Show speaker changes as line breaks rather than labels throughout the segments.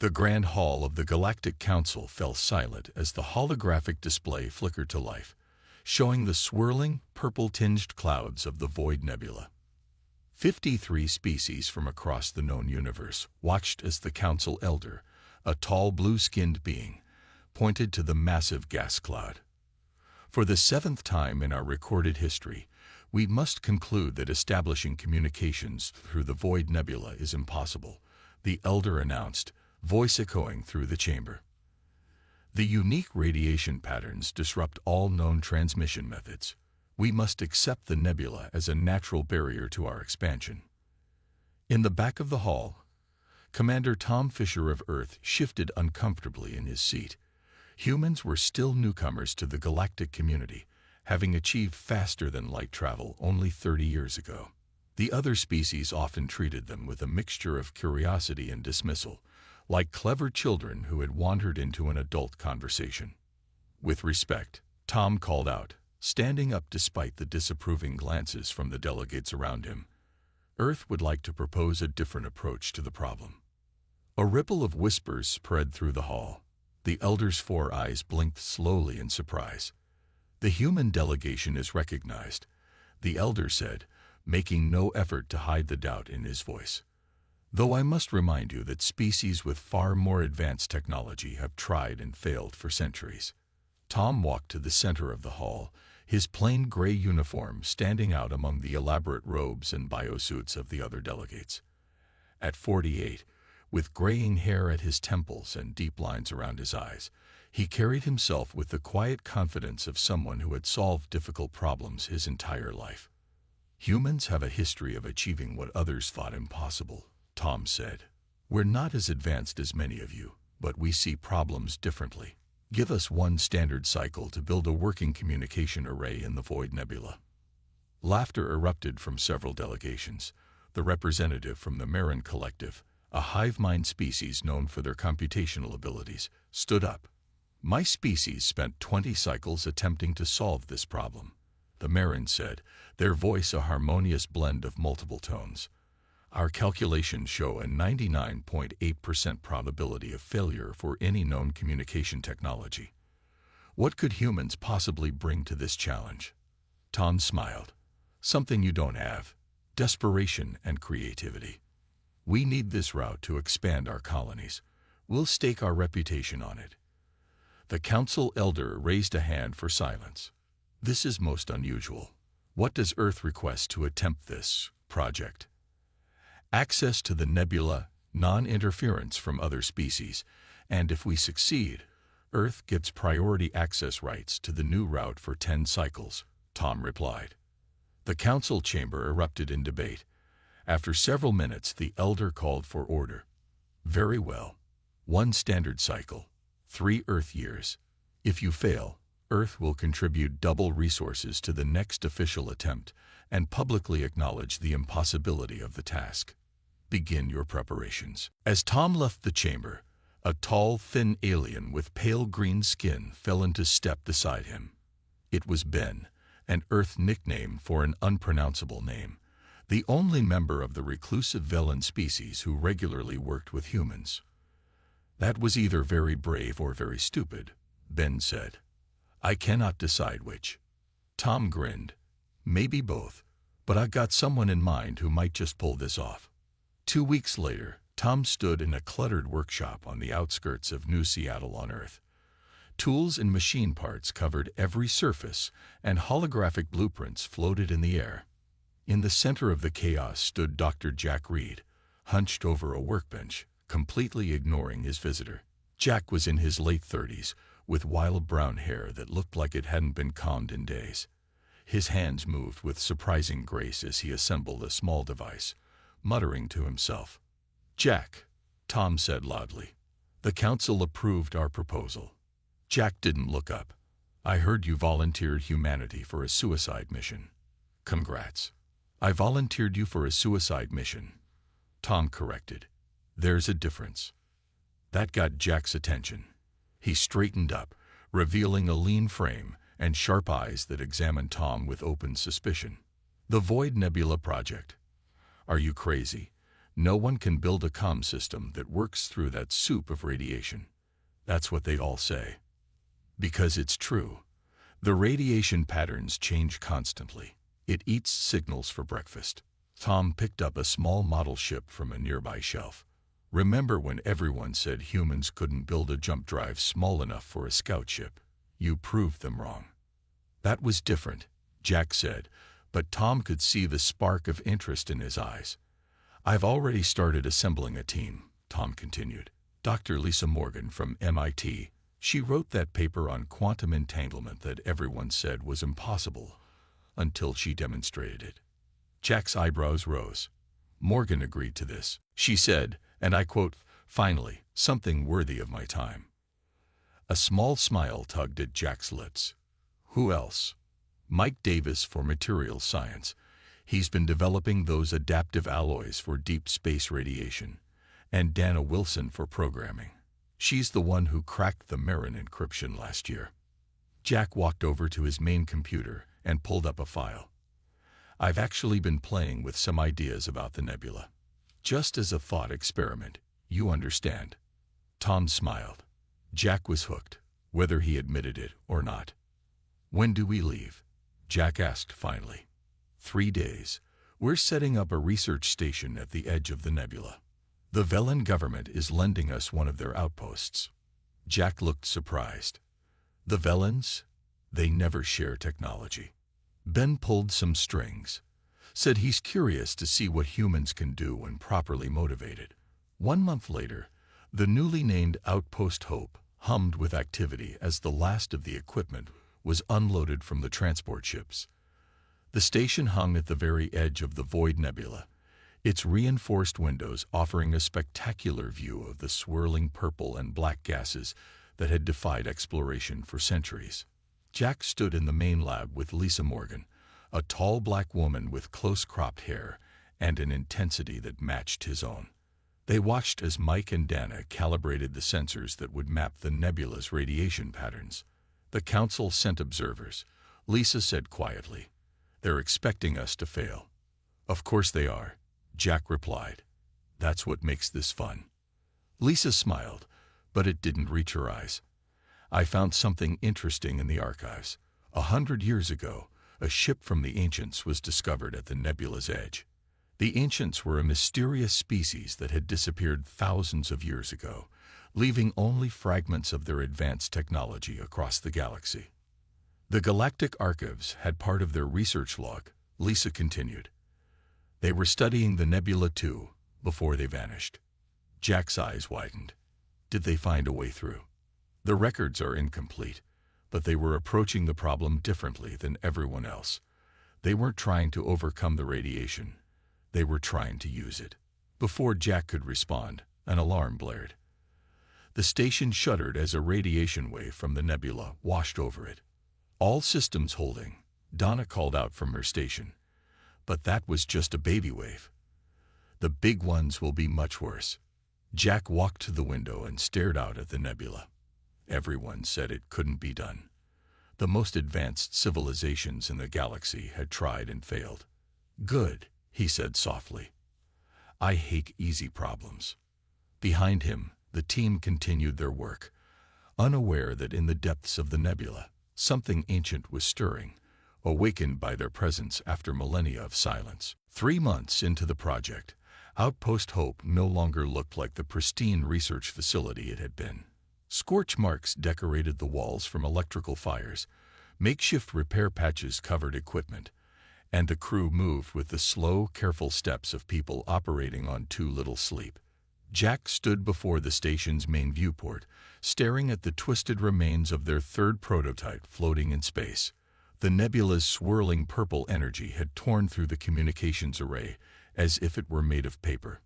The Grand Hall of the Galactic Council fell silent as the holographic display flickered to life, showing the swirling, purple-tinged clouds of the Void Nebula. 53 species from across the known universe watched as the Council Elder, a tall blue-skinned being, pointed to the massive gas cloud. For the 7th time in our recorded history, we must conclude that establishing communications through the Void Nebula is impossible, the Elder announced, voice echoing through the chamber. The unique radiation patterns disrupt all known transmission methods. We must accept the nebula as a natural barrier to our expansion. In the back of the hall, Commander Tom Fisher of Earth shifted uncomfortably in his seat. Humans were still newcomers to the galactic community, having achieved faster-than-light travel only 30 years ago. The other species often treated them with a mixture of curiosity and dismissal, like clever children who had wandered into an adult conversation. With respect, Tom called out, standing up despite the disapproving glances from the delegates around him. Earth would like to propose a different approach to the problem. A ripple of whispers spread through the hall. The Elder's 4 eyes blinked slowly in surprise. The human delegation is recognized, the Elder said, making no effort to hide the doubt in his voice. Though I must remind you that species with far more advanced technology have tried and failed for centuries. Tom walked to the center of the hall, his plain gray uniform standing out among the elaborate robes and biosuits of the other delegates. At 48, with graying hair at his temples and deep lines around his eyes, he carried himself with the quiet confidence of someone who had solved difficult problems his entire life. Humans have a history of achieving what others thought impossible, Tom said. We're not as advanced as many of you, but we see problems differently. Give us one standard cycle to build a working communication array in the Void Nebula. Laughter erupted from several delegations. The representative from the Marin Collective, a hive mind species known for their computational abilities, stood up. My species spent 20 cycles attempting to solve this problem, the Marin said, their voice a harmonious blend of multiple tones. Our calculations show a 99.8% probability of failure for any known communication technology. What could humans possibly bring to this challenge? Tom smiled. Something you don't have: desperation and creativity. We need this route to expand our colonies. We'll stake our reputation on it. The Council Elder raised a hand for silence. This is most unusual. What does Earth request to attempt this project? Access to the nebula, non-interference from other species, and if we succeed, Earth gets priority access rights to the new route for 10 cycles, Tom replied. The council chamber erupted in debate. After several minutes, the Elder called for order. Very well. 1 standard cycle, 3 Earth years. If you fail, Earth will contribute double resources to the next official attempt and publicly acknowledge the impossibility of the task. Begin your preparations. As Tom left the chamber, a tall, thin alien with pale green skin fell into step beside him. It was Ben, an Earth nickname for an unpronounceable name, the only member of the reclusive Velen species who regularly worked with humans. That was either very brave or very stupid, Ben said. I cannot decide which. Tom grinned. Maybe both, but I've got someone in mind who might just pull this off. 2 weeks later, Tom stood in a cluttered workshop on the outskirts of New Seattle on Earth. Tools and machine parts covered every surface, and holographic blueprints floated in the air. In the center of the chaos stood Dr. Jack Reed, hunched over a workbench, completely ignoring his visitor. Jack was in his late 30s, with wild brown hair that looked like it hadn't been combed in days. His hands moved with surprising grace as he assembled a small device, muttering to himself. Jack, Tom said loudly. The council approved our proposal. Jack didn't look up. I heard you volunteered humanity for a suicide mission. Congrats. I volunteered you for a suicide mission, Tom corrected. There's a difference. That got Jack's attention. He straightened up, revealing a lean frame and sharp eyes that examined Tom with open suspicion. The Void Nebula Project. Are you crazy? No one can build a comm system that works through that soup of radiation. That's what they all say. Because it's true. The radiation patterns change constantly. It eats signals for breakfast. Tom picked up a small model ship from a nearby shelf. Remember when everyone said humans couldn't build a jump drive small enough for a scout ship? You proved them wrong. That was different, Jack said, but Tom could see the spark of interest in his eyes. I've already started assembling a team, Tom continued. Dr. Lisa Morgan from MIT. She wrote that paper on quantum entanglement that everyone said was impossible until she demonstrated it. Jack's eyebrows rose. Morgan agreed to this. She said, and I quote, "Finally, something worthy of my time." A small smile tugged at Jack's lips. Who else? Mike Davis for materials science. He's been developing those adaptive alloys for deep space radiation. And Dana Wilson for programming. She's the one who cracked the Marin encryption last year. Jack walked over to his main computer and pulled up a file. I've actually been playing with some ideas about the nebula. Just as a thought experiment, you understand. Tom smiled. Jack was hooked, whether he admitted it or not. When do we leave? Jack asked finally. 3 days. We're setting up a research station at the edge of the nebula. The Velen government is lending us one of their outposts. Jack looked surprised. The Velens? They never share technology. Ben pulled some strings. Said he's curious to see what humans can do when properly motivated. 1 month later, the newly named Outpost Hope hummed with activity as the last of the equipment was unloaded from the transport ships. The station hung at the very edge of the Void Nebula, its reinforced windows offering a spectacular view of the swirling purple and black gases that had defied exploration for centuries. Jack stood in the main lab with Lisa Morgan, a tall black woman with close-cropped hair and an intensity that matched his own. They watched as Mike and Dana calibrated the sensors that would map the nebula's radiation patterns. The council sent observers. Lisa said quietly, "They're expecting us to fail." "Of course they are," Jack replied. "That's what makes this fun." Lisa smiled, but it didn't reach her eyes. "I found something interesting in the archives. 100 years ago, a ship from the ancients was discovered at the nebula's edge. The ancients were a mysterious species that had disappeared thousands of years ago, leaving only fragments of their advanced technology across the galaxy. The Galactic Archives had part of their research log," Lisa continued. "They were studying the nebula too, before they vanished." Jack's eyes widened. Did they find a way through? The records are incomplete, but they were approaching the problem differently than everyone else. They weren't trying to overcome the radiation. They were trying to use it. Before Jack could respond, an alarm blared. The station shuddered as a radiation wave from the nebula washed over it. "All systems holding," Donna called out from her station. But that was just a baby wave. "The big ones will be much worse." Jack walked to the window and stared out at the nebula. Everyone said it couldn't be done. The most advanced civilizations in the galaxy had tried and failed. "Good," he said softly. "I hate easy problems." Behind him, the team continued their work, unaware that in the depths of the nebula, something ancient was stirring, awakened by their presence after millennia of silence. 3 months into the project, Outpost Hope no longer looked like the pristine research facility it had been. Scorch marks decorated the walls from electrical fires, makeshift repair patches covered equipment, and the crew moved with the slow, careful steps of people operating on too little sleep. Jack stood before the station's main viewport, staring at the twisted remains of their third prototype floating in space. The nebula's swirling purple energy had torn through the communications array as if it were made of paper.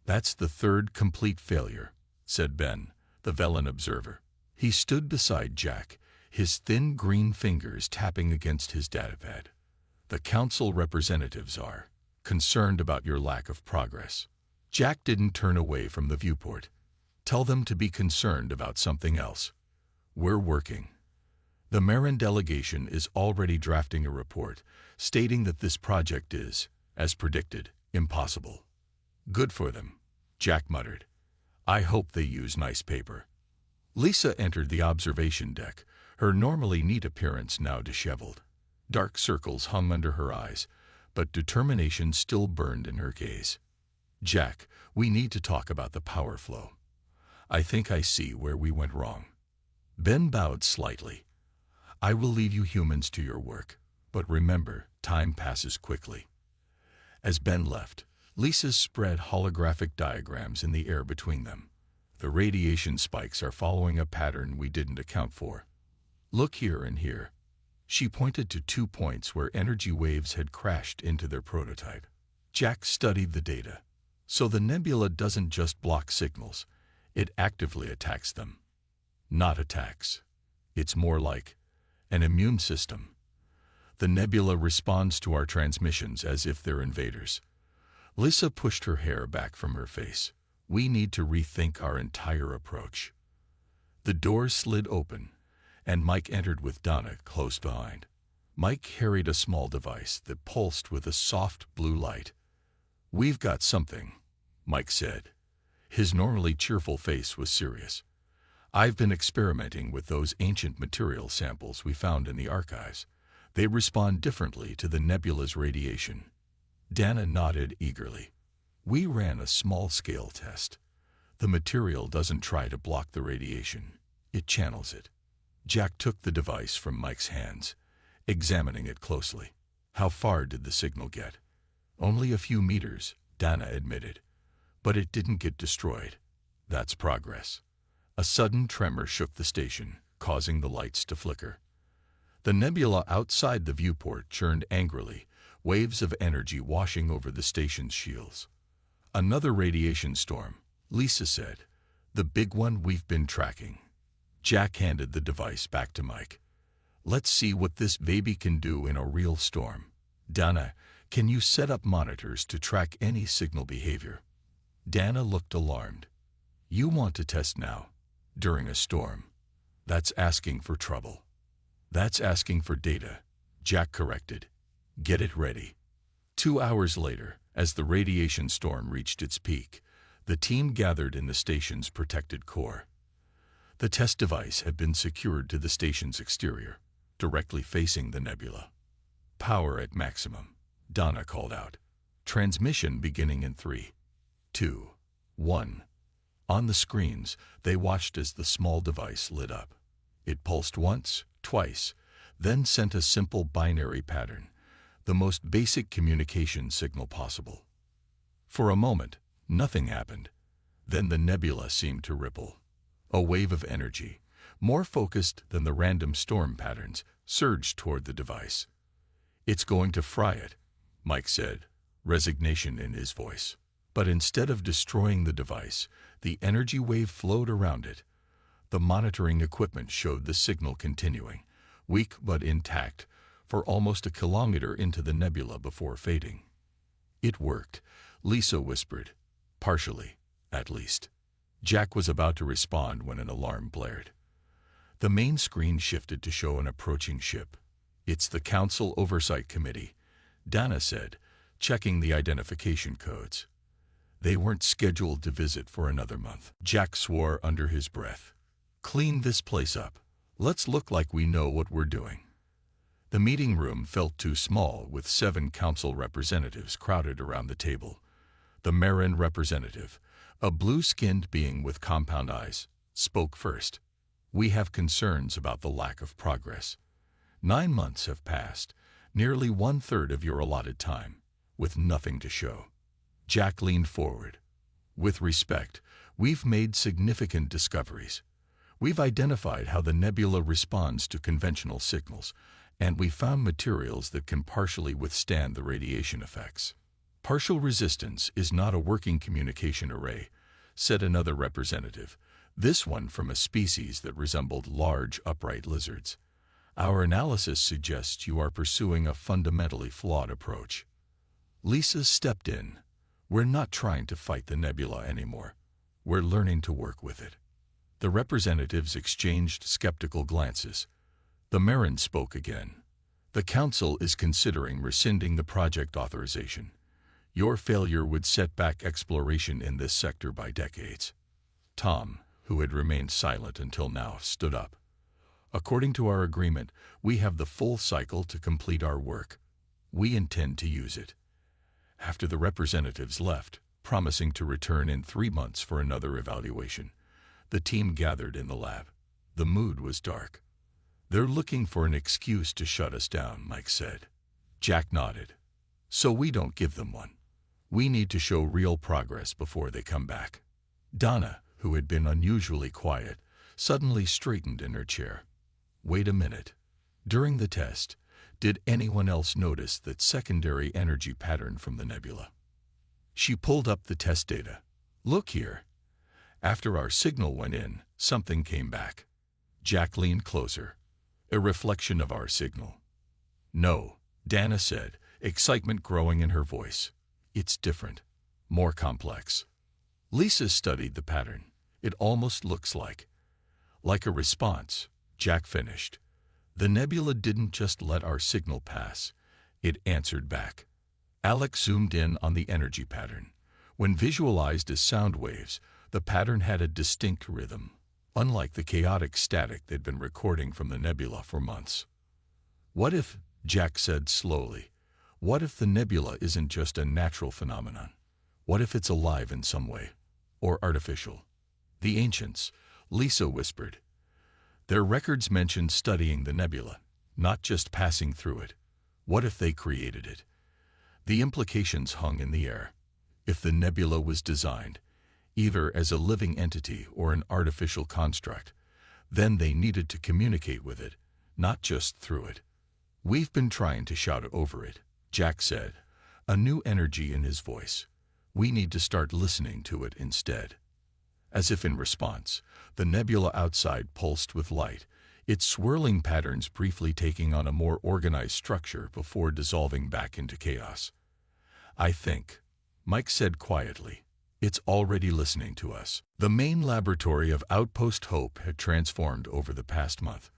"That's the third complete failure," said Ben, the Velen observer. He stood beside Jack, his thin green fingers tapping against his datapad. "The council representatives are concerned about your lack of progress." Jack didn't turn away from the viewport. "Tell them to be concerned about something else. We're working." The Marin delegation is already drafting a report stating that this project is, as predicted, impossible. Good for them, Jack muttered. I hope they use nice paper. Lisa entered the observation deck, her normally neat appearance now disheveled. Dark circles hung under her eyes, but determination still burned in her gaze. Jack, we need to talk about the power flow. I think I see where we went wrong. Ben bowed slightly. I will leave you humans to your work, but remember, time passes quickly. As Ben left, Lisa spread holographic diagrams in the air between them. The radiation spikes are following a pattern we didn't account for. Look here and here. She pointed to 2 points where energy waves had crashed into their prototype. Jack studied the data. So the nebula doesn't just block signals, it actively attacks them. Not attacks. It's more like an immune system. The nebula responds to our transmissions as if they're invaders. Lisa pushed her hair back from her face. We need to rethink our entire approach. The door slid open, and Mike entered with Donna close behind. Mike carried a small device that pulsed with a soft blue light. We've got something, Mike said. His normally cheerful face was serious. I've been experimenting with those ancient material samples we found in the archives. They respond differently to the nebula's radiation. Dana nodded eagerly. We ran a small-scale test. The material doesn't try to block the radiation. It channels it. Jack took the device from Mike's hands, examining it closely. How far did the signal get? Only a few meters, Dana admitted. But it didn't get destroyed. That's progress. A sudden tremor shook the station, causing the lights to flicker. The nebula outside the viewport churned angrily, waves of energy washing over the station's shields. Another radiation storm, Lisa said. The big one we've been tracking. Jack handed the device back to Mike. Let's see what this baby can do in a real storm. Dana, can you set up monitors to track any signal behavior? Dana looked alarmed. You want to test now, during a storm. That's asking for trouble. That's asking for data, Jack corrected. Get it ready. 2 hours later, as the radiation storm reached its peak, the team gathered in the station's protected core. The test device had been secured to the station's exterior, directly facing the nebula. Power at maximum, Donna called out. Transmission beginning in 3, 2, 1. On the screens, they watched as the small device lit up. It pulsed once, twice, then sent a simple binary pattern, the most basic communication signal possible. For a moment, nothing happened. Then the nebula seemed to ripple. A wave of energy, more focused than the random storm patterns, surged toward the device. It's going to fry it, Mike said, resignation in his voice. But instead of destroying the device, the energy wave flowed around it. The monitoring equipment showed the signal continuing, weak but intact, for almost a kilometer into the nebula before fading. It worked, Lisa whispered. Partially, at least. Jack was about to respond when an alarm blared. The main screen shifted to show an approaching ship. It's the Council Oversight Committee, Dana said, checking the identification codes. They weren't scheduled to visit for another month. Jack swore under his breath. Clean this place up. Let's look like we know what we're doing. The meeting room felt too small, with 7 council representatives crowded around the table. The Marin representative, a blue-skinned being with compound eyes, spoke first. We have concerns about the lack of progress. 9 months have passed, nearly 1/3 of your allotted time, with nothing to show. Jack leaned forward. With respect, we've made significant discoveries. We've identified how the nebula responds to conventional signals, and we found materials that can partially withstand the radiation effects. Partial resistance is not a working communication array, said another representative, this one from a species that resembled large, upright lizards. Our analysis suggests you are pursuing a fundamentally flawed approach. Lisa stepped in. We're not trying to fight the nebula anymore. We're learning to work with it. The representatives exchanged skeptical glances. The Marin spoke again. The Council is considering rescinding the project authorization. Your failure would set back exploration in this sector by decades. Tom, who had remained silent until now, stood up. According to our agreement, we have the full cycle to complete our work. We intend to use it. After the representatives left, promising to return in 3 months for another evaluation, the team gathered in the lab. The mood was dark. They're looking for an excuse to shut us down, Mike said. Jack nodded. So we don't give them one. We need to show real progress before they come back. Donna, who had been unusually quiet, suddenly straightened in her chair. Wait a minute. During the test, did anyone else notice that secondary energy pattern from the nebula? She pulled up the test data. Look here. After our signal went in, something came back. Jack leaned closer. A reflection of our signal. No, Dana said, excitement growing in her voice. It's different. More complex. Lisa studied the pattern. It almost looks like a response, Jack finished. The nebula didn't just let our signal pass. It answered back. Alex zoomed in on the energy pattern. When visualized as sound waves, the pattern had a distinct rhythm, unlike the chaotic static they'd been recording from the nebula for months. What if, Jack said slowly, what if the nebula isn't just a natural phenomenon? What if it's alive in some way? Or artificial? The ancients, Lisa whispered. Their records mentioned studying the nebula, not just passing through it. What if they created it? The implications hung in the air. If the nebula was designed, either as a living entity or an artificial construct, then they needed to communicate with it, not just through it. We've been trying to shout over it, Jack said, a new energy in his voice. We need to start listening to it instead. As if in response, the nebula outside pulsed with light, its swirling patterns briefly taking on a more organized structure before dissolving back into chaos. I think, Mike said quietly, it's already listening to us. The main laboratory of Outpost Hope had transformed over the past month.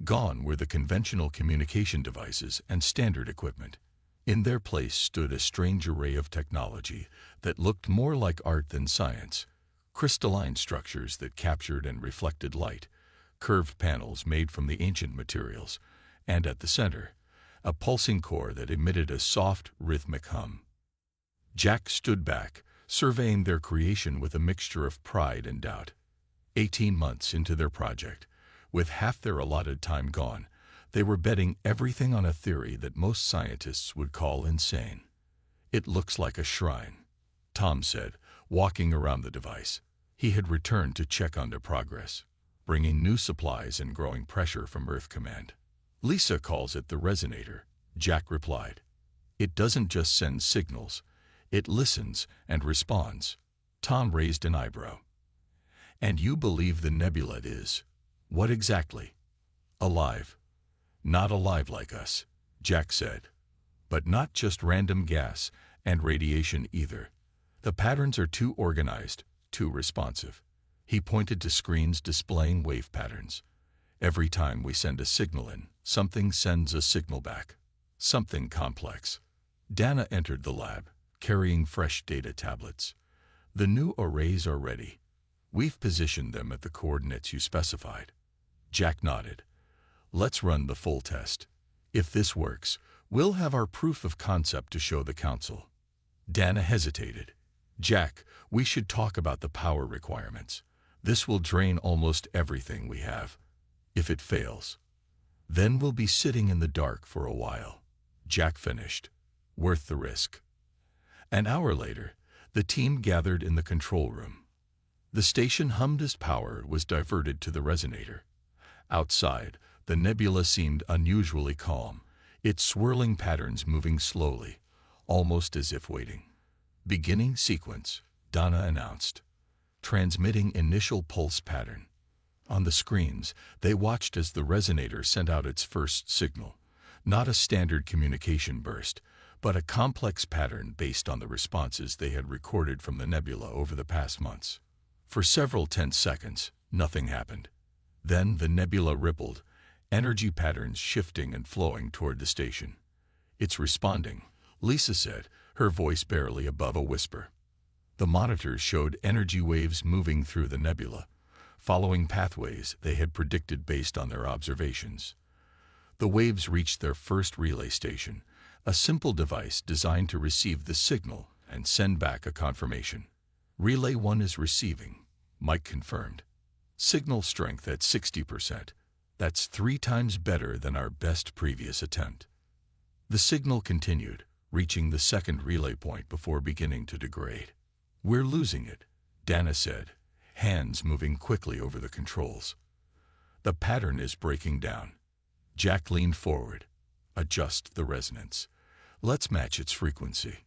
Gone were the conventional communication devices and standard equipment. In their place stood a strange array of technology that looked more like art than science. Crystalline structures that captured and reflected light, curved panels made from the ancient materials, and at the center, a pulsing core that emitted a soft, rhythmic hum. Jack stood back, surveying their creation with a mixture of pride and doubt. 18 months into their project, with half their allotted time gone, they were betting everything on a theory that most scientists would call insane. It looks like a shrine, Tom said, walking around the device. He had returned to check on their progress, bringing new supplies and growing pressure from Earth Command. Lisa calls it the resonator, Jack replied. It doesn't just send signals, it listens and responds. Tom raised an eyebrow. And you believe the nebula is, what exactly? Alive. Not alive like us, Jack said. But not just random gas and radiation either. The patterns are too organized, too responsive. He pointed to screens displaying wave patterns. Every time we send a signal in, something sends a signal back. Something complex. Dana entered the lab, carrying fresh data tablets. The new arrays are ready. We've positioned them at the coordinates you specified. Jack nodded. Let's run the full test. If this works, we'll have our proof of concept to show the council. Dana hesitated. Jack, we should talk about the power requirements. This will drain almost everything we have. If it fails, then we'll be sitting in the dark for a while. Jack finished. Worth the risk. An hour later, the team gathered in the control room. The station hummed as power was diverted to the resonator. Outside, the nebula seemed unusually calm, its swirling patterns moving slowly, almost as if waiting. Beginning sequence, Donna announced. Transmitting initial pulse pattern. On the screens, they watched as the resonator sent out its first signal. Not a standard communication burst, but a complex pattern based on the responses they had recorded from the nebula over the past months. For several tense seconds, nothing happened. Then the nebula rippled, energy patterns shifting and flowing toward the station. It's responding, Lisa said, her voice barely above a whisper. The monitors showed energy waves moving through the nebula, following pathways they had predicted based on their observations. The waves reached their first relay station, a simple device designed to receive the signal and send back a confirmation. Relay 1 is receiving, Mike confirmed. Signal strength at 60%. That's 3 times better than our best previous attempt. The signal continued, reaching the second relay point before beginning to degrade. We're losing it, Dana said, hands moving quickly over the controls. The pattern is breaking down. Jack leaned forward. Adjust the resonance. Let's match its frequency.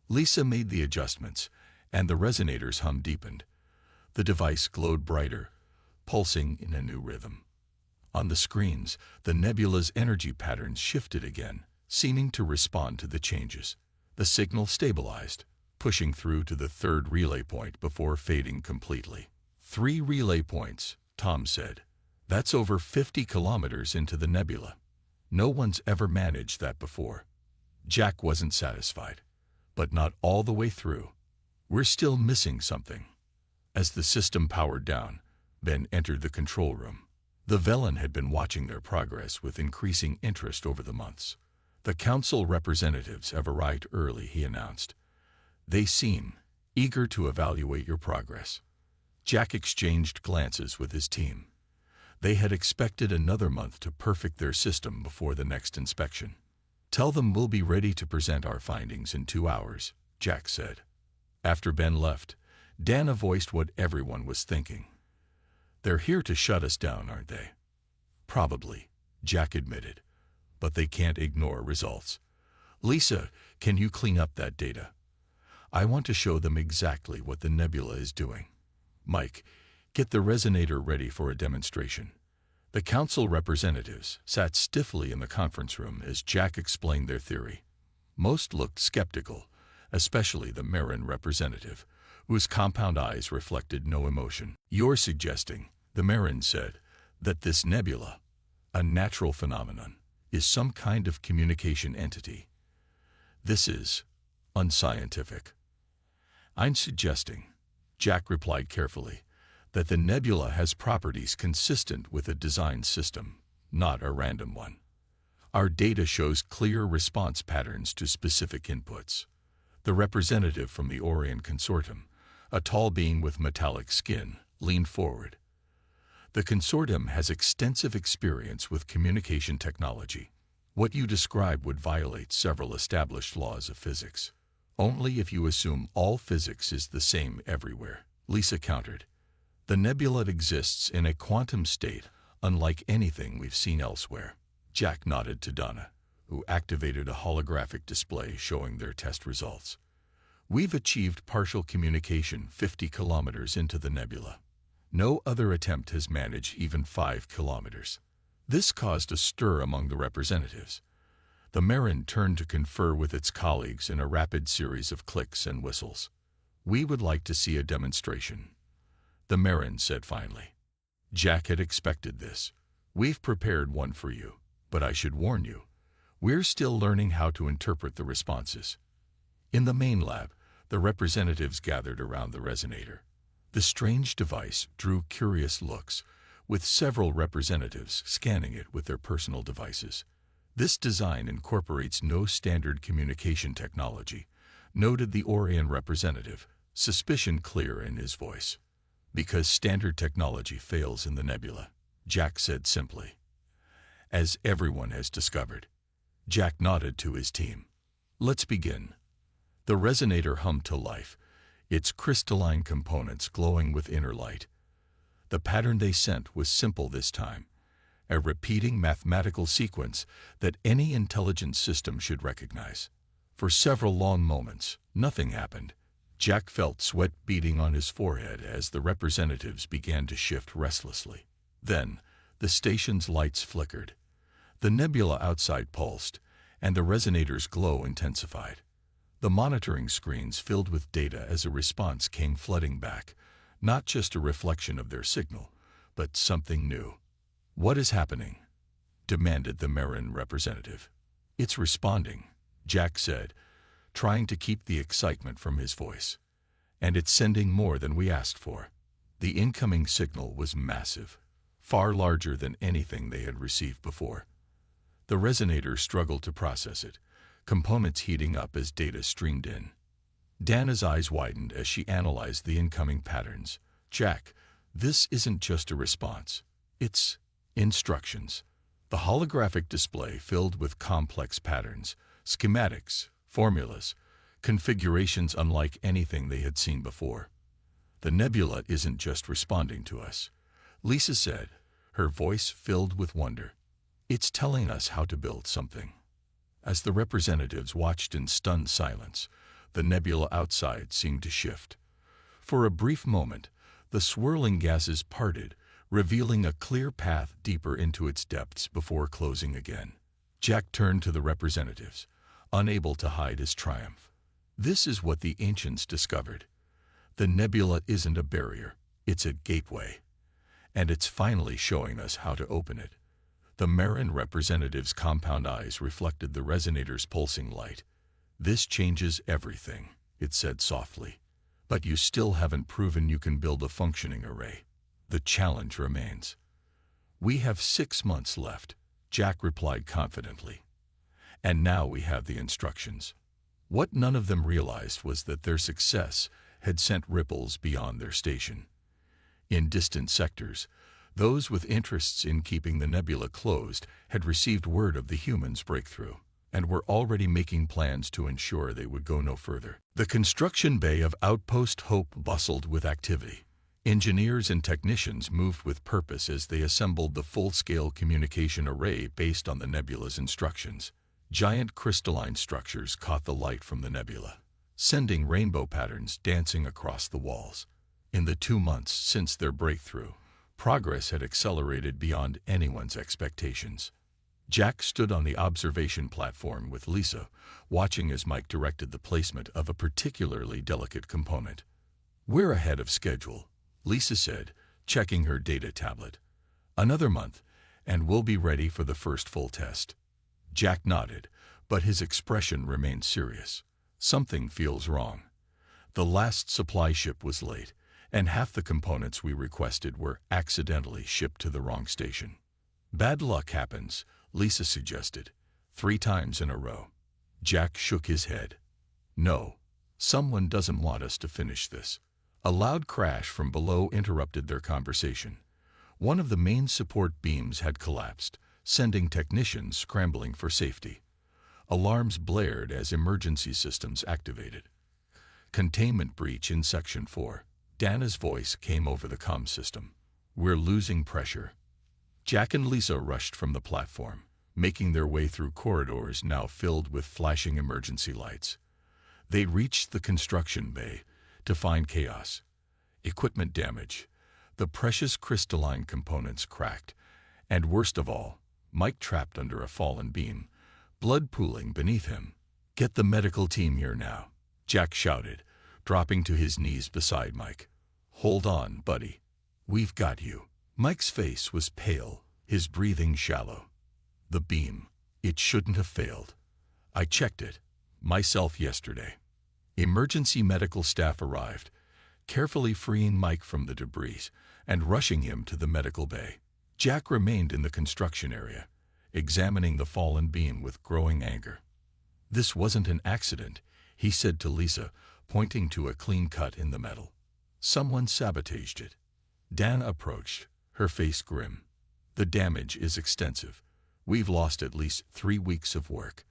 Lisa made the adjustments, and the resonator's hum deepened. The device glowed brighter, pulsing in a new rhythm. On the screens, the nebula's energy patterns shifted again, seeming to respond to the changes. The signal stabilized, pushing through to the third relay point before fading completely. 3 relay points, Tom said. That's over 50 kilometers into the nebula. No one's ever managed that before. Jack wasn't satisfied, but not all the way through. We're still missing something. As the system powered down, Ben entered the control room. The Velen had been watching their progress with increasing interest over the months. The council representatives have arrived early, he announced. They seem eager to evaluate your progress. Jack exchanged glances with his team. They had expected another month to perfect their system before the next inspection. Tell them we'll be ready to present our findings in 2 hours, Jack said. After Ben left, Dana voiced what everyone was thinking. They're here to shut us down, aren't they? Probably, Jack admitted, but they can't ignore results. Lisa, can you clean up that data? I want to show them exactly what the nebula is doing. Mike, get the resonator ready for a demonstration. The council representatives sat stiffly in the conference room as Jack explained their theory. Most looked skeptical, especially the Marin representative, whose compound eyes reflected no emotion. You're suggesting, the Marin said, that this nebula, a natural phenomenon, is some kind of communication entity. This is unscientific. I'm suggesting, Jack replied carefully, that the nebula has properties consistent with a designed system, not a random one. Our data shows clear response patterns to specific inputs. The representative from the Orion Consortium, a tall being with metallic skin, leaned forward. The consortium has extensive experience with communication technology. What you describe would violate several established laws of physics. Only if you assume all physics is the same everywhere, Lisa countered. The nebula exists in a quantum state unlike anything we've seen elsewhere. Jack nodded to Donna, who activated a holographic display showing their test results. We've achieved partial communication 50 kilometers into the nebula. No other attempt has managed even 5 kilometers. This caused a stir among the representatives. The Marin turned to confer with its colleagues in a rapid series of clicks and whistles. We would like to see a demonstration, the Marin said finally. Jack had expected this. We've prepared one for you, but I should warn you, we're still learning how to interpret the responses. In the main lab, the representatives gathered around the resonator. The strange device drew curious looks, with several representatives scanning it with their personal devices. This design incorporates no standard communication technology, noted the Orion representative, suspicion clear in his voice. Because standard technology fails in the nebula, Jack said simply. As everyone has discovered. Jack nodded to his team. Let's begin. The resonator hummed to life, its crystalline components glowing with inner light. The pattern they sent was simple this time, a repeating mathematical sequence that any intelligent system should recognize. For several long moments, nothing happened. Jack felt sweat beading on his forehead as the representatives began to shift restlessly. Then, the station's lights flickered. The nebula outside pulsed, and the resonator's glow intensified. The monitoring screens filled with data as a response came flooding back, not just a reflection of their signal, but something new. What is happening? Demanded the Marin representative. It's responding, Jack said, trying to keep the excitement from his voice. And it's sending more than we asked for. The incoming signal was massive, far larger than anything they had received before. The resonator struggled to process it, components heating up as data streamed in. Dana's eyes widened as she analyzed the incoming patterns. Jack, this isn't just a response. It's instructions. The holographic display filled with complex patterns, schematics, formulas, configurations unlike anything they had seen before. The nebula isn't just responding to us, Lisa said, her voice filled with wonder. It's telling us how to build something. As the representatives watched in stunned silence, the nebula outside seemed to shift. For a brief moment, the swirling gases parted, revealing a clear path deeper into its depths before closing again. Jack turned to the representatives, unable to hide his triumph. This is what the ancients discovered. The nebula isn't a barrier, it's a gateway. And it's finally showing us how to open it. The Marin representative's compound eyes reflected the resonator's pulsing light. This changes everything, it said softly. But you still haven't proven you can build a functioning array. The challenge remains. We have 6 months left, Jack replied confidently. And now we have the instructions. What none of them realized was that their success had sent ripples beyond their station. In distant sectors, those with interests in keeping the nebula closed had received word of the humans' breakthrough, and were already making plans to ensure they would go no further. The construction bay of Outpost Hope bustled with activity. Engineers and technicians moved with purpose as they assembled the full-scale communication array based on the nebula's instructions. Giant crystalline structures caught the light from the nebula, sending rainbow patterns dancing across the walls. In the 2 months since their breakthrough, progress had accelerated beyond anyone's expectations. Jack stood on the observation platform with Lisa, watching as Mike directed the placement of a particularly delicate component. "We're ahead of schedule," Lisa said, checking her data tablet. "Another month, and we'll be ready for the first full test." Jack nodded, but his expression remained serious. "Something feels wrong. The last supply ship was late, and half the components we requested were accidentally shipped to the wrong station." "Bad luck happens," Lisa suggested, 3 times in a row. Jack shook his head. "No, someone doesn't want us to finish this." A loud crash from below interrupted their conversation. One of the main support beams had collapsed, sending technicians scrambling for safety. Alarms blared as emergency systems activated. "Containment breach in Section 4. Dana's voice came over the comm system. "We're losing pressure." Jack and Lisa rushed from the platform, making their way through corridors now filled with flashing emergency lights. They reached the construction bay to find chaos. Equipment damage, the precious crystalline components cracked, and worst of all, Mike trapped under a fallen beam, blood pooling beneath him. "Get the medical team here now," Jack shouted, dropping to his knees beside Mike. "Hold on, buddy. We've got you." Mike's face was pale, his breathing shallow. "The beam. It shouldn't have failed. I checked it myself yesterday." Emergency medical staff arrived, carefully freeing Mike from the debris and rushing him to the medical bay. Jack remained in the construction area, examining the fallen beam with growing anger. "This wasn't an accident," he said to Lisa, pointing to a clean cut in the metal. "Someone sabotaged it." Dana approached, her face grim. "The damage is extensive. We've lost at least 3 weeks of work.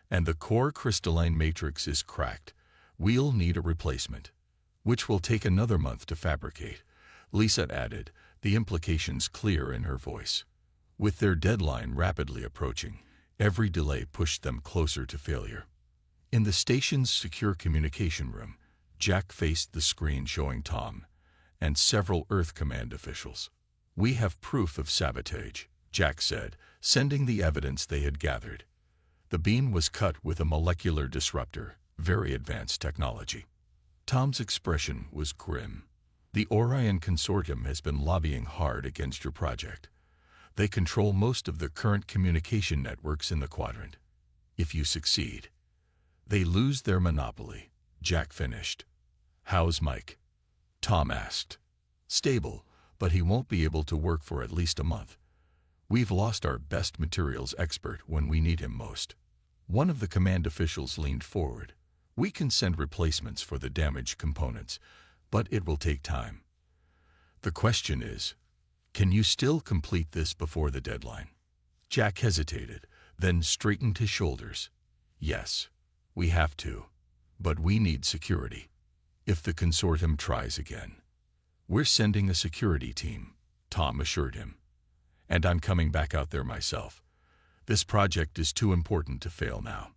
And the core crystalline matrix is cracked. We'll need a replacement, which will take another month to fabricate," Lisa added, the implications clear in her voice. With their deadline rapidly approaching, every delay pushed them closer to failure. In the station's secure communication room, Jack faced the screen showing Tom and several Earth Command officials. "We have proof of sabotage," Jack said, sending the evidence they had gathered. The beam was cut with a molecular disruptor, very advanced technology. Tom's expression was grim. "The Orion Consortium has been lobbying hard against your project. They control most of the current communication networks in the quadrant. If you succeed, They lose their monopoly, Jack finished. How's Mike? Tom asked. Stable, but he won't be able to work for at least a month. We've lost our best materials expert when we need him most. One of the command officials leaned forward. We can send replacements for the damaged components, but it will take time. The question is, can you still complete this before the deadline? Jack hesitated, then straightened his shoulders. Yes, we have to, but we need security. If the consortium tries again, we're sending a security team, Tom assured him. And I'm coming back out there myself. This project is too important to fail now.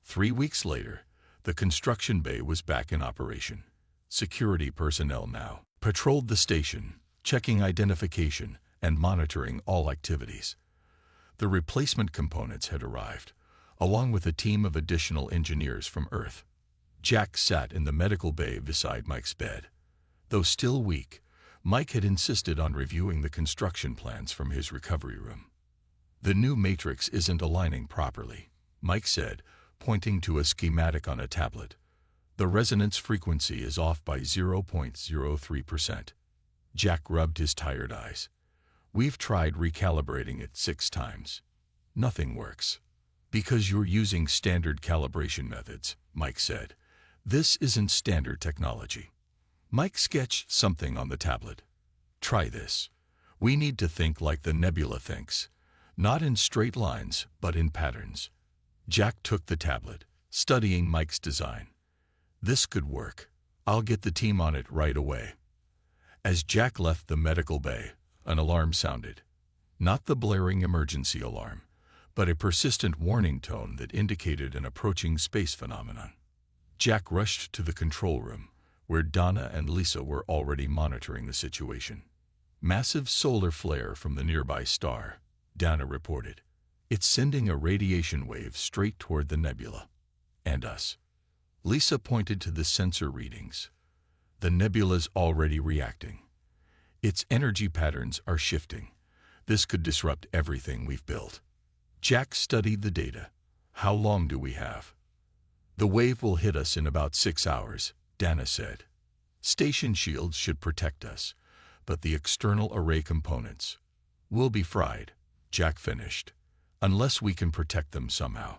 3 weeks later, the construction bay was back in operation. Security personnel now patrolled the station, checking identification and monitoring all activities. The replacement components had arrived, along with a team of additional engineers from Earth. Jack sat in the medical bay beside Mike's bed. Though still weak, Mike had insisted on reviewing the construction plans from his recovery room. The new matrix isn't aligning properly, Mike said, pointing to a schematic on a tablet. The resonance frequency is off by 0.03%. Jack rubbed his tired eyes. We've tried recalibrating it 6 times. Nothing works. Because you're using standard calibration methods, Mike said. This isn't standard technology. Mike sketched something on the tablet. Try this. We need to think like the nebula thinks. Not in straight lines, but in patterns. Jack took the tablet, studying Mike's design. This could work. I'll get the team on it right away. As Jack left the medical bay, an alarm sounded. Not the blaring emergency alarm, but a persistent warning tone that indicated an approaching space phenomenon. Jack rushed to the control room, where Donna and Lisa were already monitoring the situation. Massive solar flare from the nearby star, Donna reported. It's sending a radiation wave straight toward the nebula. And us. Lisa pointed to the sensor readings. The nebula's already reacting. Its energy patterns are shifting. This could disrupt everything we've built. Jack studied the data. How long do we have? The wave will hit us in about 6 hours, Dana said. Station shields should protect us, but the external array components will be fried, Jack finished, unless we can protect them somehow.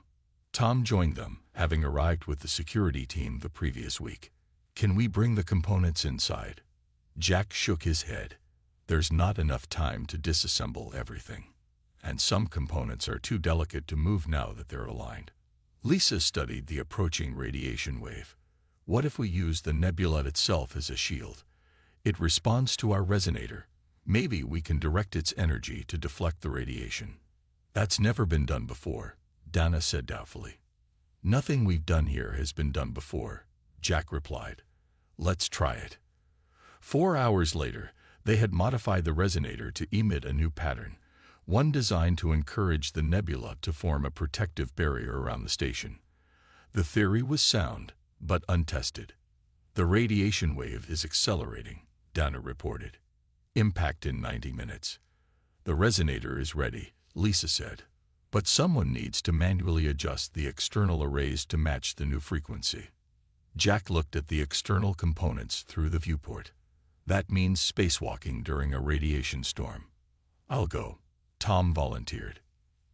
Tom joined them, having arrived with the security team the previous week. Can we bring the components inside? Jack shook his head. There's not enough time to disassemble everything, and some components are too delicate to move now that they're aligned. Lisa studied the approaching radiation wave. What if we use the nebula itself as a shield? It responds to our resonator. Maybe we can direct its energy to deflect the radiation. That's never been done before, Dana said doubtfully. Nothing we've done here has been done before, Jack replied. Let's try it. 4 hours later, they had modified the resonator to emit a new pattern, one designed to encourage the nebula to form a protective barrier around the station. The theory was sound, but untested. The radiation wave is accelerating, Dana reported. Impact in 90 minutes. The resonator is ready, Lisa said. But someone needs to manually adjust the external arrays to match the new frequency. Jack looked at the external components through the viewport. That means spacewalking during a radiation storm. I'll go, Tom volunteered.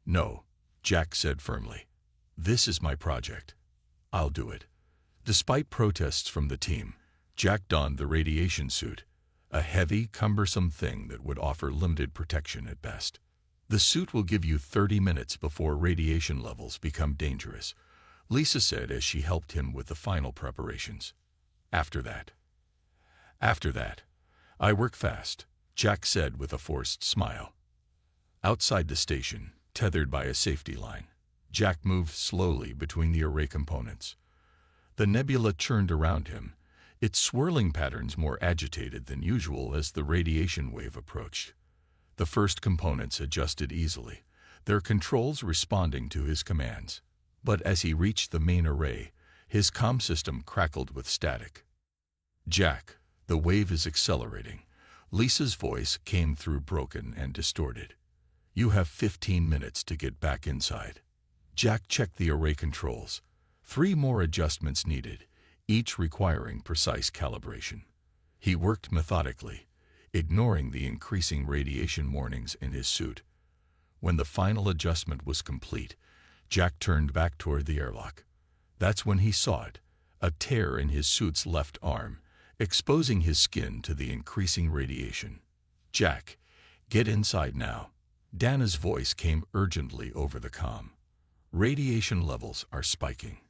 No, Jack said firmly. This is my project. I'll do it. Despite protests from the team, Jack donned the radiation suit, a heavy, cumbersome thing that would offer limited protection at best. The suit will give you 30 minutes before radiation levels become dangerous, Lisa said as she helped him with the final preparations. After that, I work fast, Jack said with a forced smile. Outside the station, tethered by a safety line, Jack moved slowly between the array components. The nebula churned around him, its swirling patterns more agitated than usual as the radiation wave approached. The first components adjusted easily, their controls responding to his commands. But as he reached the main array, his comm system crackled with static. Jack, the wave is accelerating. Lisa's voice came through broken and distorted. You have 15 minutes to get back inside. Jack checked the array controls. 3 more adjustments needed, each requiring precise calibration. He worked methodically, ignoring the increasing radiation warnings in his suit. When the final adjustment was complete, Jack turned back toward the airlock. That's when he saw it, a tear in his suit's left arm, exposing his skin to the increasing radiation. "Jack, get inside now." Dana's voice came urgently over the comm. "Radiation levels are spiking."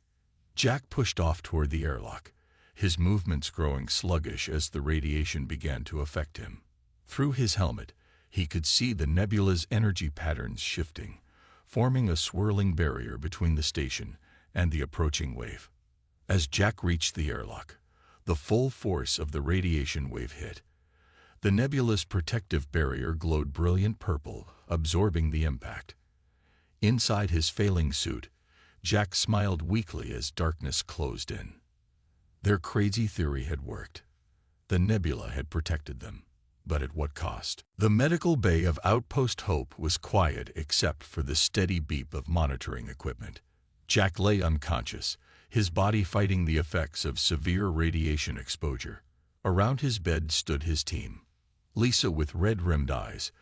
Jack pushed off toward the airlock, his movements growing sluggish as the radiation began to affect him. Through his helmet, he could see the nebula's energy patterns shifting, forming a swirling barrier between the station and the approaching wave. As Jack reached the airlock, the full force of the radiation wave hit. The nebula's protective barrier glowed brilliant purple, absorbing the impact. Inside his failing suit, Jack smiled weakly as darkness closed in. Their crazy theory had worked. The nebula had protected them. But at what cost? The medical bay of Outpost Hope was quiet except for the steady beep of monitoring equipment. Jack lay unconscious, his body fighting the effects of severe radiation exposure. Around his bed stood his team. Lisa with red-rimmed eyes,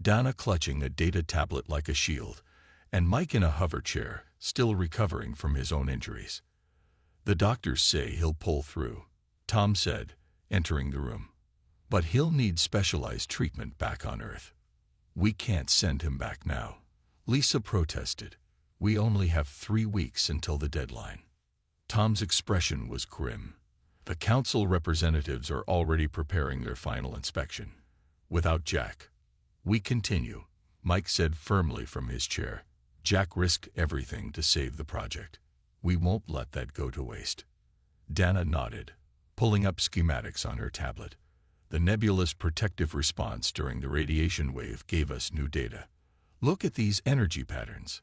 Dana clutching a data tablet like a shield, and Mike in a hover chair, still recovering from his own injuries. "The doctors say he'll pull through," Tom said, entering the room. "But he'll need specialized treatment back on Earth." "We can't send him back now," Lisa protested. "We only have 3 weeks until the deadline." Tom's expression was grim. "The council representatives are already preparing their final inspection. Without Jack, we continue," Mike said firmly from his chair. "Jack risked everything to save the project. We won't let that go to waste." Dana nodded, pulling up schematics on her tablet. "The nebula's protective response during the radiation wave gave us new data. Look at these energy patterns."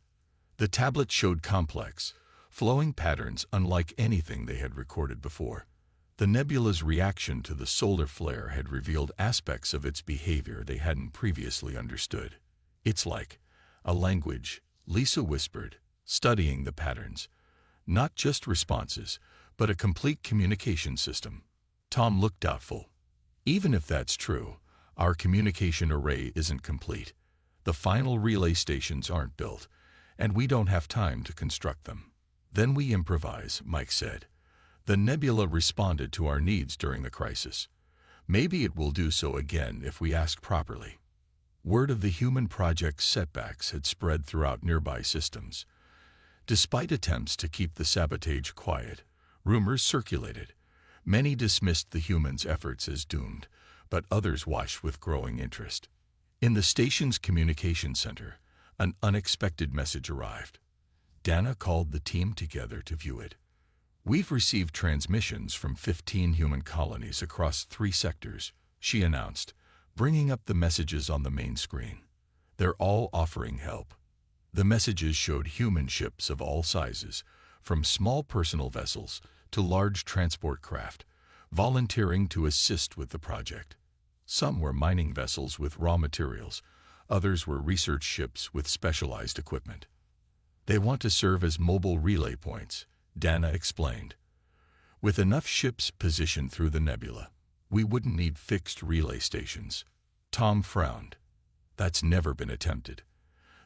The tablet showed complex, flowing patterns unlike anything they had recorded before. The nebula's reaction to the solar flare had revealed aspects of its behavior they hadn't previously understood. "It's like a language," Lisa whispered, studying the patterns. "Not just responses, but a complete communication system." Tom looked doubtful. "Even if that's true, our communication array isn't complete. The final relay stations aren't built, and we don't have time to construct them." "Then we improvise," Mike said. "The nebula responded to our needs during the crisis. Maybe it will do so again if we ask properly." Word of the human project's setbacks had spread throughout nearby systems. Despite attempts to keep the sabotage quiet, rumors circulated. Many dismissed the humans' efforts as doomed, but others watched with growing interest. In the station's communication center, an unexpected message arrived. Dana called the team together to view it. "We've received transmissions from 15 human colonies across 3 sectors," she announced, bringing up the messages on the main screen. "They're all offering help." The messages showed human ships of all sizes, from small personal vessels to large transport craft, volunteering to assist with the project. Some were mining vessels with raw materials, others were research ships with specialized equipment. "They want to serve as mobile relay points," Dana explained. "With enough ships positioned through the nebula, we wouldn't need fixed relay stations." Tom frowned. "That's never been attempted.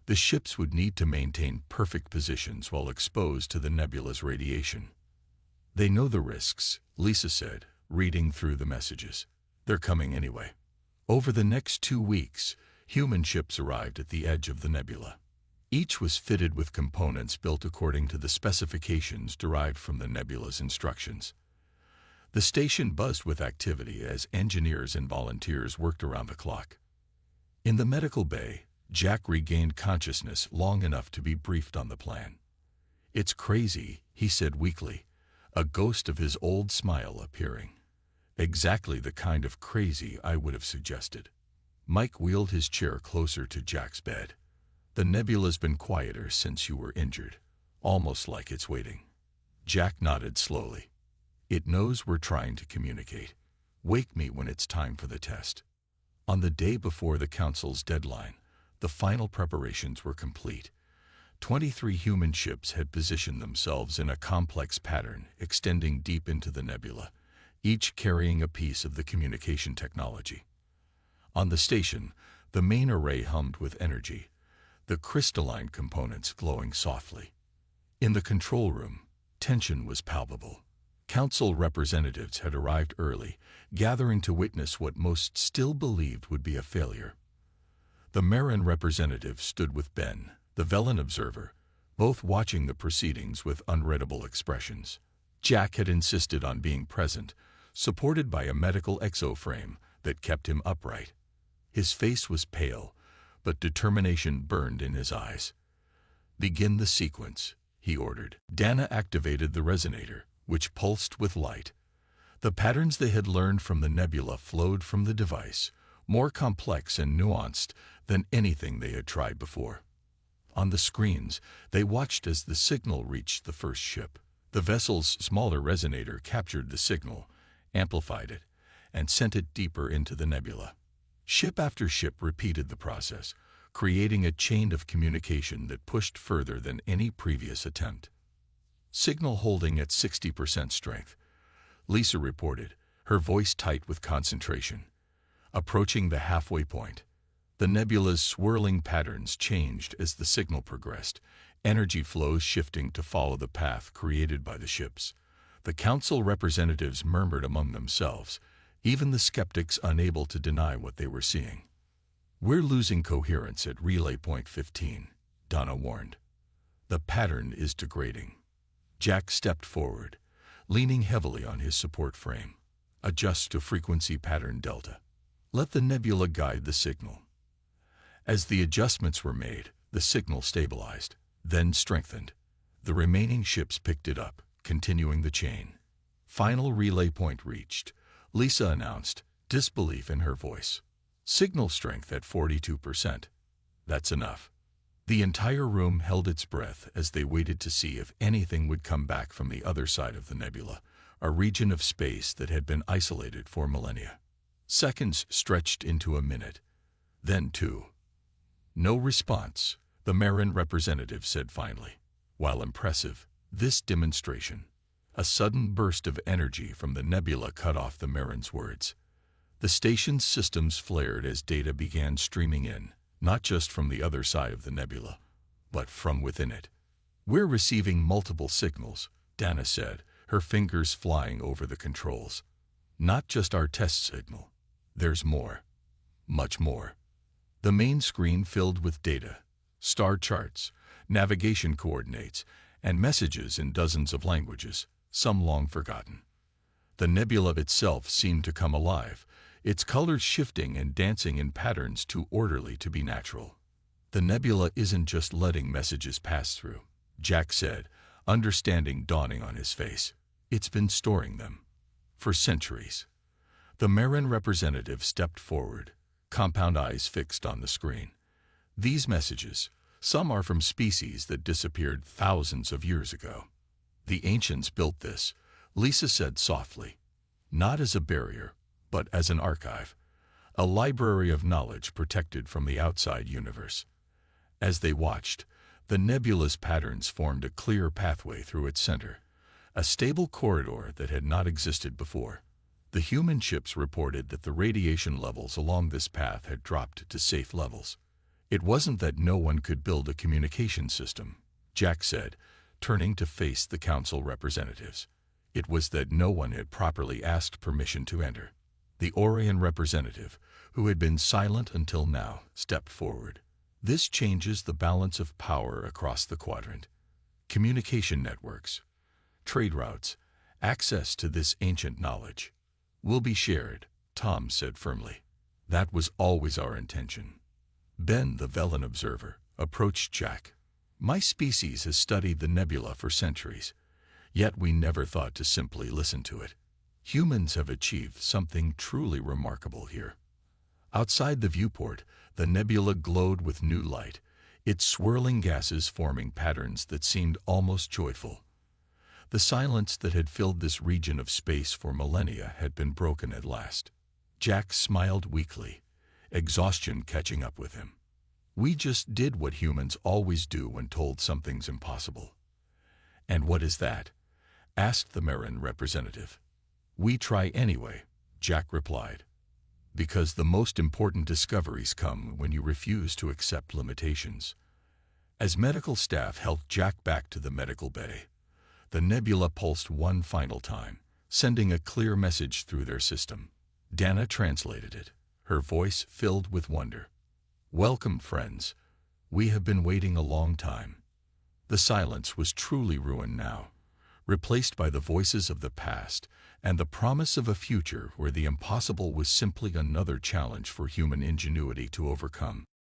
The ships would need to maintain perfect positions while exposed to the nebula's radiation." "They know the risks," Lisa said, reading through the messages. "They're coming anyway." Over the next 2 weeks, human ships arrived at the edge of the nebula. Each was fitted with components built according to the specifications derived from the nebula's instructions. The station buzzed with activity as engineers and volunteers worked around the clock. In the medical bay, Jack regained consciousness long enough to be briefed on the plan. "It's crazy," he said weakly, a ghost of his old smile appearing. "Exactly the kind of crazy I would have suggested." Mike wheeled his chair closer to Jack's bed. "The nebula's been quieter since you were injured, almost like it's waiting." Jack nodded slowly. "It knows we're trying to communicate. Wake me when it's time for the test." On the day before the council's deadline, the final preparations were complete. 23 human ships had positioned themselves in a complex pattern extending deep into the nebula, each carrying a piece of the communication technology. On the station, the main array hummed with energy, the crystalline components glowing softly. In the control room, tension was palpable. Council representatives had arrived early, gathering to witness what most still believed would be a failure. The Marin representative stood with Ben, the Velen observer, both watching the proceedings with unreadable expressions. Jack had insisted on being present, supported by a medical exoframe that kept him upright. His face was pale, but determination burned in his eyes. "Begin the sequence," he ordered. Dana activated the resonator, which pulsed with light. The patterns they had learned from the nebula flowed from the device, more complex and nuanced than anything they had tried before. On the screens, they watched as the signal reached the first ship. The vessel's smaller resonator captured the signal, amplified it, and sent it deeper into the nebula. Ship after ship repeated the process, creating a chain of communication that pushed further than any previous attempt. Signal holding at 60% strength, Lisa reported, her voice tight with concentration. Approaching the halfway point, the nebula's swirling patterns changed as the signal progressed, energy flows shifting to follow the path created by the ships. The council representatives murmured among themselves, even the skeptics unable to deny what they were seeing. "We're losing coherence at relay point 15, Donna warned. "The pattern is degrading." Jack stepped forward, leaning heavily on his support frame. "Adjust to frequency pattern delta. Let the nebula guide the signal." As the adjustments were made, the signal stabilized, then strengthened. The remaining ships picked it up, continuing the chain. "Final relay point reached," Lisa announced, disbelief in her voice. "Signal strength at 42%. That's enough." The entire room held its breath as they waited to see if anything would come back from the other side of the nebula, a region of space that had been isolated for millennia. Seconds stretched into a minute, then 2. "No response," the Marin representative said finally. While impressive, this demonstration, a sudden burst of energy from the nebula, cut off the Marin's words. The station's systems flared as data began streaming in, not just from the other side of the nebula, but from within it. "We're receiving multiple signals," Dana said, her fingers flying over the controls. "Not just our test signal. There's more. Much more." The main screen filled with data, star charts, navigation coordinates, and messages in dozens of languages, some long forgotten. The nebula itself seemed to come alive, its colors shifting and dancing in patterns too orderly to be natural. "The nebula isn't just letting messages pass through," Jack said, understanding dawning on his face. "It's been storing them. For centuries." The Marin representative stepped forward, compound eyes fixed on the screen. "These messages, some are from species that disappeared thousands of years ago. The ancients built this," Lisa said softly, "not as a barrier, but as an archive, a library of knowledge protected from the outside universe." As they watched, the nebula's patterns formed a clear pathway through its center, a stable corridor that had not existed before. The human ships reported that the radiation levels along this path had dropped to safe levels. "It wasn't that no one could build a communication system," Jack said, turning to face the council representatives. "It was that no one had properly asked permission to enter." The Orion representative, who had been silent until now, stepped forward. "This changes the balance of power across the quadrant. Communication networks, trade routes, access to this ancient knowledge will be shared," Tom said firmly. "That was always our intention." Ben, the Velen observer, approached Jack. "My species has studied the nebula for centuries, yet we never thought to simply listen to it. Humans have achieved something truly remarkable here." Outside the viewport, the nebula glowed with new light, its swirling gases forming patterns that seemed almost joyful. The silence that had filled this region of space for millennia had been broken at last. Jack smiled weakly, exhaustion catching up with him. We just did what humans always do when told something's impossible. And what is that? Asked the Marin representative. We try anyway, Jack replied. Because the most important discoveries come when you refuse to accept limitations. As medical staff helped Jack back to the medical bay, the nebula pulsed one final time, sending a clear message through their system. Dana translated it, her voice filled with wonder. Welcome, friends. We have been waiting a long time. The silence was truly ruined now, replaced by the voices of the past and the promise of a future where the impossible was simply another challenge for human ingenuity to overcome.